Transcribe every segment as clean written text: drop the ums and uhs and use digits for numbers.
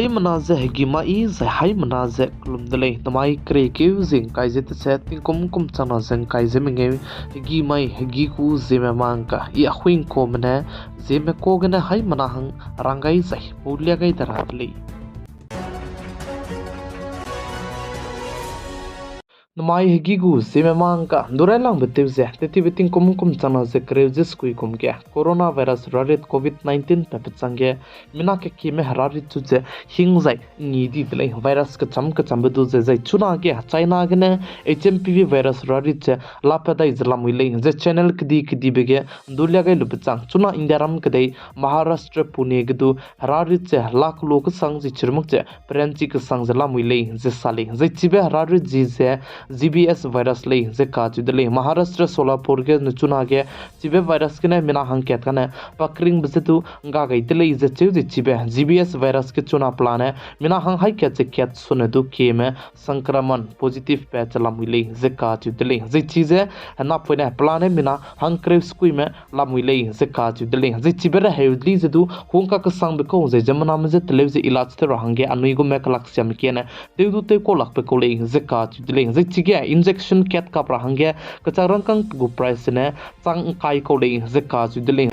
hai manaze hegima I ze hai manaze klumdele tamai krekiu zing kaizet setting kum chana zeng kaize menge hegima hegi ku zeme mangka I ahuin komne zeme kogene hai manahang rangai zai pulia gai daratli Namai hegigu zeme mangka durelang betevze teti beting kum chana ze krevjes kui kumke corona virus rarit covid-19 pepetsange mina ke kime hararit chuze hingzai ngidi tle virus ka chambedu ze zai chuna ke china gene hmpv virus rarit che lapeda izlamile ze channel kdi bege dulya gai lupchang chuna indiaram kdei maharashtra pune gdu hararit che lak lok sang ji chirmuk che prenchi ka sang zlamile ze sali ze chibe hararit ji ze GBS virus lei ze ka chudle Maharashtra Solapur ke nuchuna ke chibe virus ke na mina hang ket kana pakring bsetu ga gai tle ze chu je chibe GBS virus ke chuna plan hai mina hang hai ke che ket sunadu ke me sankraman positive pe chalam le ze ka chudle ze chize na pone plan hai mina hang kre skui me lam le ze ka chudle ze chibe ra heudli ze du hongka ka sang be ko ze jamana me ze tle ze ilaj te rahange anui go me kalak syam ke na te du te ko lak pe ko le ze ka chudle ze chige injection ket ka prahange kacharang kang gu price ne chang kai ko le ze ka chudle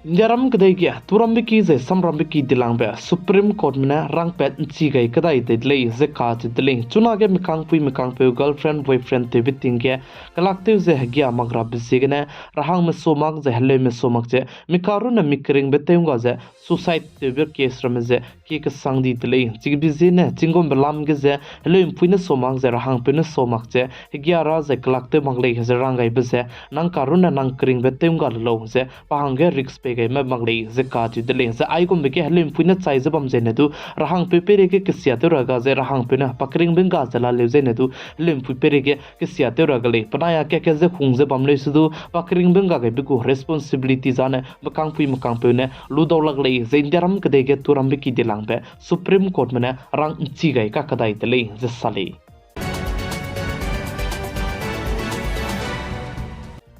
Jaram kadai kia turambiki ze samrambiki dilangbe Supreme Court mena rangpet chi gai kadai dedle ze ka chidle chuna ge mikang pui girlfriend boyfriend te biting ge kalakte ze hgia magra bisigene rahang me somak ze hele me somak je mikaru na mikring beteunga ze suicide te bir case ramze ki ka sangdi dile chigbi ze ne chingom belam ge ze hele puine somak ze rahang puine somak je hgia ra ze kalakte mangle ze rangai bese nang karuna nang kring beteunga lo ze pahange risk gai ma manglei ze ka chi dele ze ai gum ke halim puina chai ze bam ze ne du rahang pe pere ke kisia te raga ze rahang pe na pakring benga zala le ze ne du lim pu pere ke kisia te raga le panaya ke ze khung ze bam le su du pakring benga ge biku responsibility zane makang pe ne lu do lag le ze indiaram ke de ge turam be ki dilang be Supreme Court mena rang chi gai ka kadai dele ze sale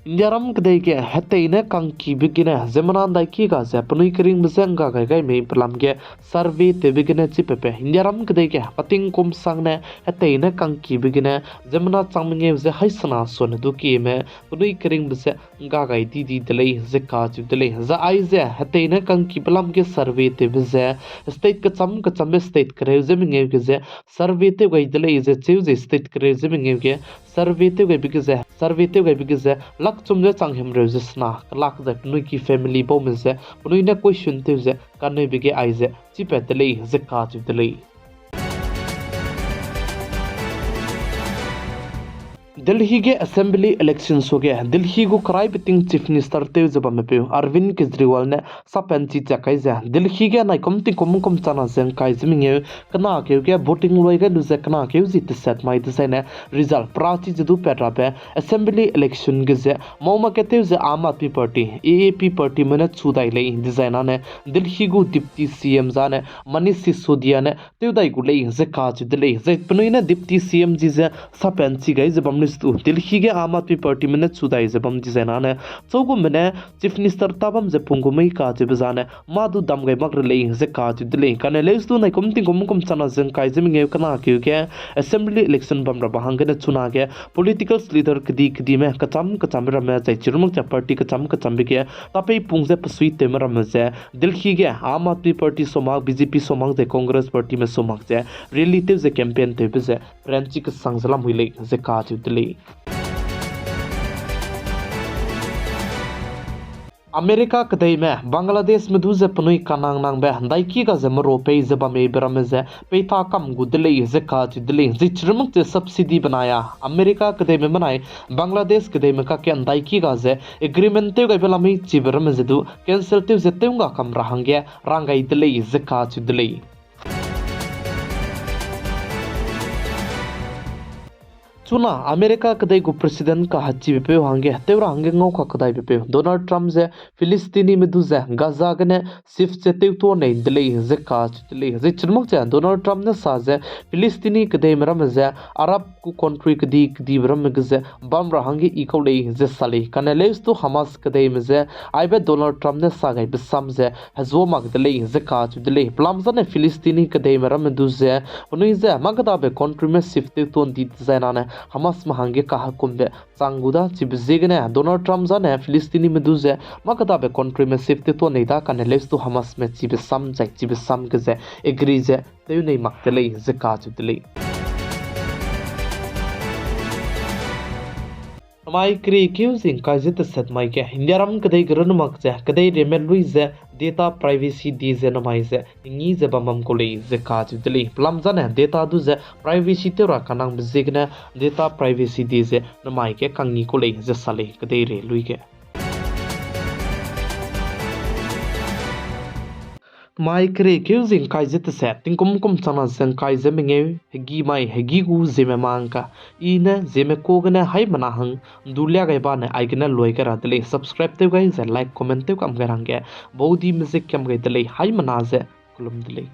Indiaram kadai ke hataine kangki bigine zemanan dai ki ga ze punui kring bzanga gai me plam ge survey te bigine chi pepe Indiaram kadai ke pating kum sangne hataine kangki bigine zemana changmenge ze haisana son du ki me punui kring bse ga gai di delei ze ka chu delei za ai ze hataine kangki plam ge survey te bze state ka cham state kre zemenge ge ze survey te gai delei ze chu ze state kre zemenge ge survey te gai bige ze lak chumje changhim regisna lak da nui ki family bo mse nui na question te ze kanoi bige aize chipetele ze ka chitele Delhi के assembly elections हो गए दिल्ली को कराई beating chief minister ते जब में पे अरविंद केजरीवाल ने सपेंची चकाई जा दिल्ली के नाइ कमति कम चना जंग काई जमिंगे कना के वोटिंग लोय के दुजे कना के जित सेट माइ दिसाने रिजल्ट प्राची जदु पेट्रा पे असेंबली इलेक्शन के जे मोमा के ते जे आम आदमी पार्टी एएपी पार्टी में छुदाई ले डिजाइना ने दिल्ली को डिप्टी सीएम जाने मनीष सिसोदिया ने ते दाई को ले जे काज दिले जे पनुई ने डिप्टी सीएम जी जे सपेंची गई जब दिल्ली के आम आदमी पार्टी में चुदाई जबम डिजाइना ने चौगु में चीफ मिनिस्टर तबम जे पुंगुमई का जे बजाने मादु दम गई मगर ले जे का जे दिले कने लेस दु नै कुम चना जंग काई जमिंगे कना के असेंबली इलेक्शन बम बहांगे ने चुना के पॉलिटिकल लीडर कदी में कचम रमे जे चिरमुक जे पार्टी कचम के तपे पुंगजे पसुई तेम रमे जे दिल्ली के आम आदमी पार्टी सोमाग बीजेपी सोमाग जे कांग्रेस पार्टी में सोमाग जे रिलेटिव जे कैंपेन ते जे फ्रेंची के संगजलम हुइले जे का जे दिले अमेरिका कदई में बांग्लादेश में दूजे पनुई कानांग नांग बे दाइकी का जमरो पे जबा में बरमे जे पेता कम गुदले जे का दिले जे चिरमुक जे सब्सिडी बनाया अमेरिका कदई में बनाए बांग्लादेश कदई में का के दाइकी का जे एग्रीमेंट ते गबला में चिबरमे जे दु कैंसिल ते जे तेंगा कम रहंगे रांगाई दिले जे का दिले चुना अमेरिका कदई गु प्रेसिडेंट का हच्ची बेपे हांगे तेवरा हांगे ngau का कदाई बेपे डोनाल्ड ट्रम्प जे फिलिस्तीनी में दुजे गाजा गने सिर्फ से तेव तो नहीं दिले जे काच दिले जे चरमक जे डोनाल्ड ट्रम्प ने साजे फिलिस्तीनी कदई मरम जे अरब कु कंट्री कदी बरम गजे बम रहांगे इको ले जे साले कनेलेस तो हमास कदई में जे आइबे डोनाल्ड ट्रम्प ने सागे बिसम जे हजो मग दिले जे काच दिले प्लामजा ने फिलिस्तीनी कदई मरम दुजे उनी जे मगदा बे कंट्री में सिर्फ तेव तो दी जैना ने हमास महांगे कहा कुंबे चांगुदा चिबजेगने डोनाल्ड ट्रम्प जाने फिलिस्तीनी में दुजे मगदा बे कंट्री में सिफ्ते तो नहीं दा कने लेस तो हमास में चिबे सम गजे एग्री जे तेउ नहीं मक्तले जे काजुदले माई क्री क्यूजिंग काजित सेट माई के हिंदियारम कदई गरन मकजे कदई रेमेल लुइजे डेटा प्राइवेसी दी जे नमाई जे इंगी जे बमम को ले जे काजुदले प्लम जाने डेटा दु जे प्राइवेसी तेरा कनांग बजेगने डेटा प्राइवेसी दी जे नमाई के कंगी को ले जे साले कदई रे लुइ के माई करे क्यूजिंग काइजित से तिंकुम कुम चना जंग काइजे मेंगे हेगी माई हेगी गु जेमे मांका इने जेमे कोगने हाई मनाहंग दुलिया गई बाने आइगने लोय के रातले सब्सक्राइब ते गई जे लाइक कमेंट ते कम करांगे बहुदी म्यूजिक कम गई तले हाई मना जे कुलम दिले